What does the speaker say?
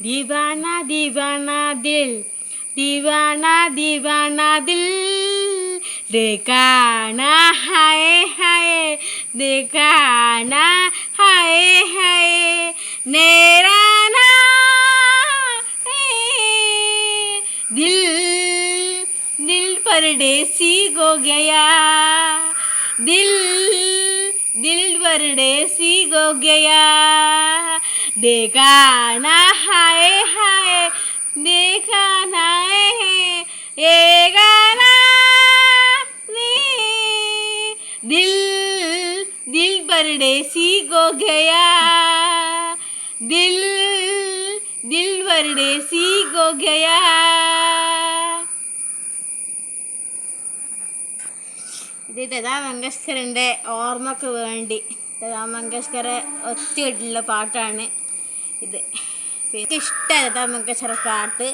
दीवाना दीवाना दिल, दीवाना दीवाना दिल, देखा ना हाय हाय, देखा ना हाय हाय, मेरा ना दिल दिल परदेसी हो गया, दिल दिल परदेसी हो गया, देखा ना हाय हाय, देखा ना ये गाना ने, दिल दिल परदेसी हो गया, दिल दिल परदेसी हो गया. ഇത് ലതാ മങ്കേഷ്കറിൻ്റെ ഓർമ്മക്ക് വേണ്ടി ലതാ മങ്കേഷ്കർ ഒത്തിട്ടുള്ള പാട്ടാണ് ഇത്. എനിക്ക് ഇഷ്ടമാണ് ലതാ മങ്കേഷ്കർ പാട്ട്.